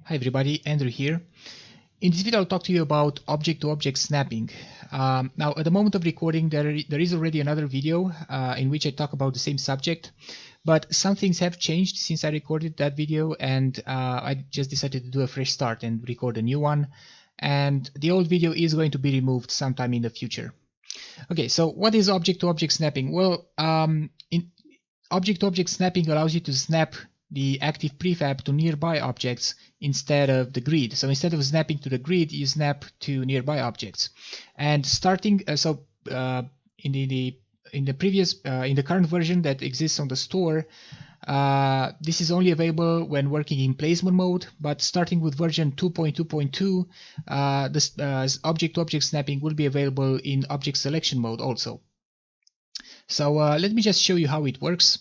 Hi everybody, Andrew here. In this video I'll talk to you about object-to-object snapping. Now at the moment of recording there is already another video in which I talk about the same subject, but some things have changed since I recorded that video, and I just decided to do a fresh start and record a new one, and the old video is going to be removed sometime in the future. Okay, so what is object-to-object snapping? Well, in object-to-object snapping allows you to snap the active prefab to nearby objects instead of the grid. So instead of snapping to the grid, you snap to nearby objects. And starting in the current version that exists on the store, this is only available when working in placement mode. But starting with version 2.2.2, this object-to-object snapping will be available in object selection mode also. So let me just show you how it works.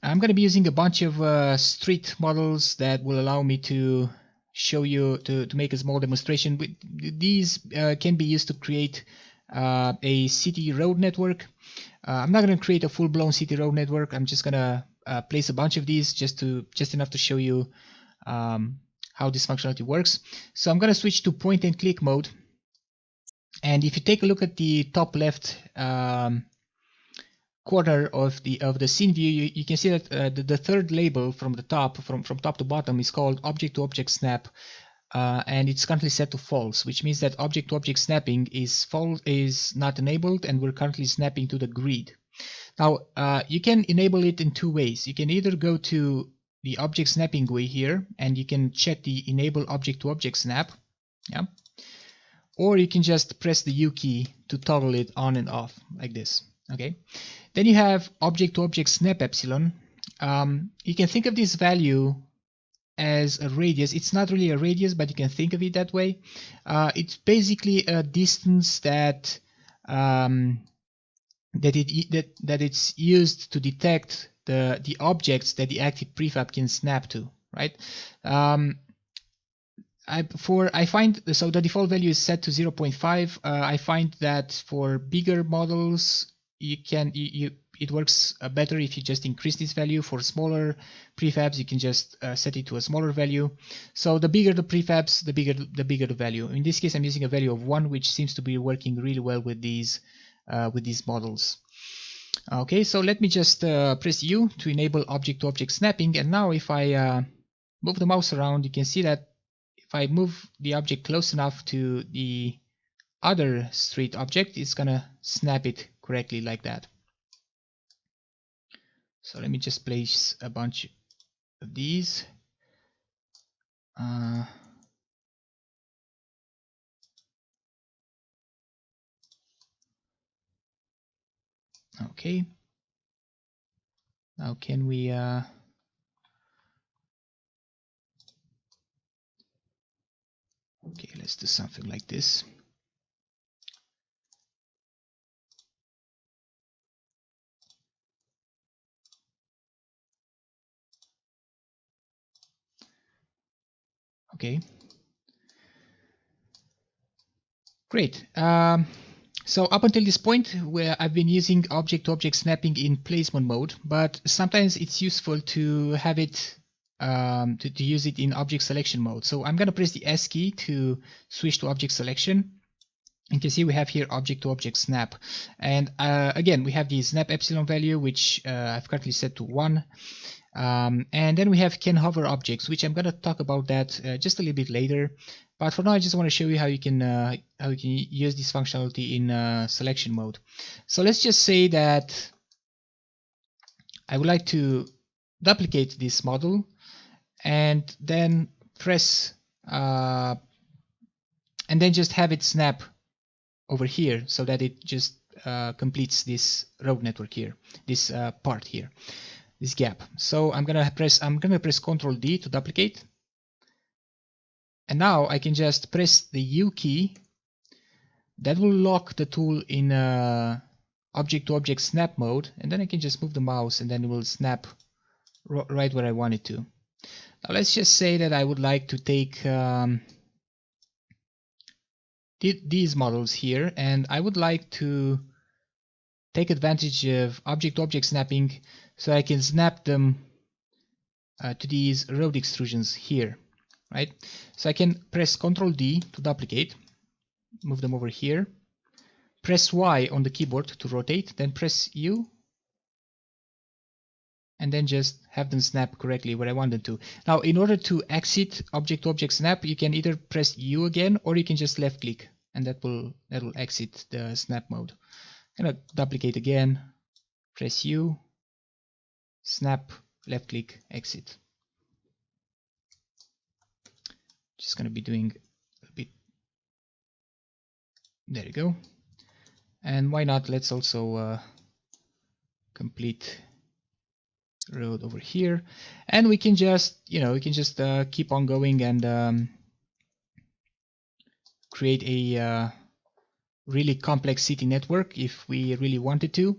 I'm going to be using a bunch of street models that will allow me to show you, to make a small demonstration. These can be used to create a city road network. I'm not going to create a full-blown city road network. I'm just going to place a bunch of these just enough to show you how this functionality works. So I'm going to switch to point and click mode. And if you take a look at the top left corner of the scene view, you can see that the third label from the top, from top to bottom, is called object-to-object snap, and it's currently set to false, which means that object-to-object snapping is not enabled, and we're currently snapping to the grid. Now you can enable it in two ways. You can either go to the object snapping GUI here, and you can check the enable object-to-object snap, yeah, or you can just press the U key to toggle it on and off like this. Okay, then you have object-to-object snap epsilon. You can think of this value as a radius. It's not really a radius, but you can think of it that way. It's basically a distance that it's used to detect the objects that the active prefab can snap to, right? I find so the default value is set to 0.5. I find that for bigger models it works better if you just increase this value. For smaller prefabs, you can just set it to a smaller value. So the bigger the prefabs, the bigger the value. In this case, I'm using a value of 1, which seems to be working really well with these models. Okay, so let me just press U to enable object-to-object snapping. And now if I move the mouse around, you can see that if I move the object close enough to the other street object, it's gonna snap it correctly like that. So let me just place a bunch of these. Okay. Now can we okay, let's do something like this. Okay, great. So up until this point, where I've been using object-to-object snapping in placement mode, but sometimes it's useful to have it to use it in object selection mode. So I'm going to press the S key to switch to object selection. You can see we have here object-to-object snap, and again we have the snap epsilon value, which I've currently set to 1. And then we have can hover objects, which I'm going to talk about that just a little bit later. But for now, I just want to show you how you can use this functionality in selection mode. So let's just say that I would like to duplicate this model, and then press and then just have it snap over here, so that it just completes this road network here, this part here, this gap. So I'm gonna press Ctrl D to duplicate, and now I can just press the U key. That will lock the tool in object-to-object snap mode, and then I can just move the mouse, and then it will snap right where I want it to. Now let's just say that I would like to take these models here, and I would like to take advantage of object-to-object snapping, so I can snap them to these road extrusions here, right? So I can press Ctrl D to duplicate, move them over here, press Y on the keyboard to rotate, then press U, and then just have them snap correctly where I want them to. Now, in order to exit object-to-object snap, you can either press U again, or you can just left click, and that will exit the snap mode. I'm gonna duplicate again, press U, snap, left click, exit. Just gonna be doing a bit. There you go. And why not? Let's also complete road over here, and we can just keep on going and create a really complex city network if we really wanted to.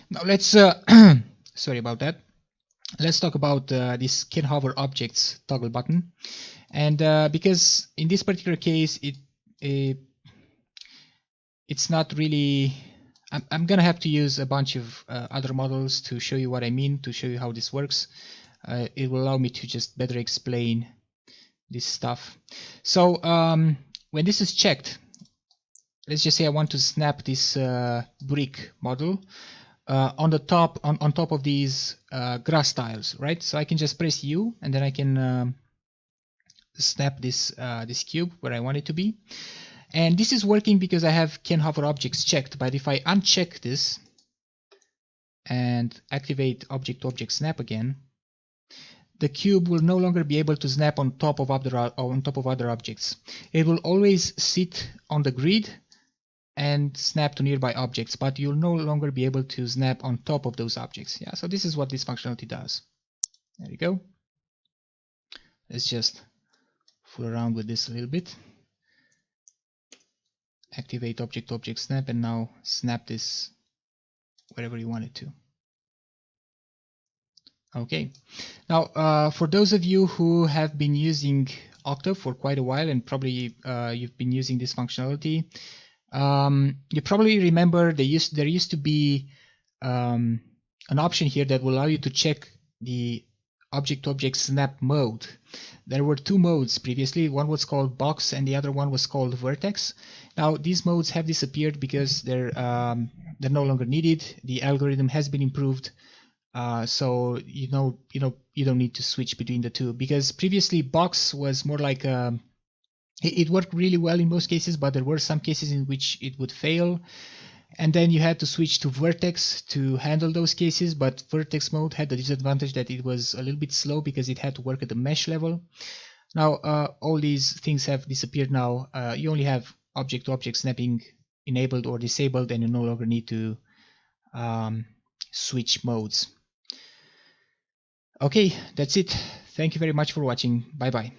Now let's sorry about that. Let's talk about this can hover objects toggle button, and because in this particular case it's not really, I'm gonna have to use a bunch of other models to show you what I mean, to show you how this works. It will allow me to just better explain this stuff. So when this is checked, let's just say I want to snap this brick model on the top, on top of these grass tiles, right? So I can just press U, and then I can snap this this cube where I want it to be. And this is working because I have can hover objects checked. But if I uncheck this and activate object-to-object snap again, the cube will no longer be able to snap on top of other objects. It will always sit on the grid and snap to nearby objects, but you'll no longer be able to snap on top of those objects. Yeah, so this is what this functionality does. There you go. Let's just fool around with this a little bit. Activate object-to-object snap, and now snap this wherever you want it to. Okay, now for those of you who have been using Octave for quite a while, and probably you've been using this functionality, you probably remember there used to be an option here that will allow you to check the object-to-object snap mode. There were two modes previously. One was called box and the other one was called vertex. Now these modes have disappeared because they're no longer needed. The algorithm has been improved, so you don't need to switch between the two, because previously box was more like it worked really well in most cases, but there were some cases in which it would fail. And then you had to switch to vertex to handle those cases, but vertex mode had the disadvantage that it was a little bit slow because it had to work at the mesh level. Now all these things have disappeared now. You only have object-to-object snapping enabled or disabled, and you no longer need to switch modes. Okay, that's it. Thank you very much for watching. Bye bye.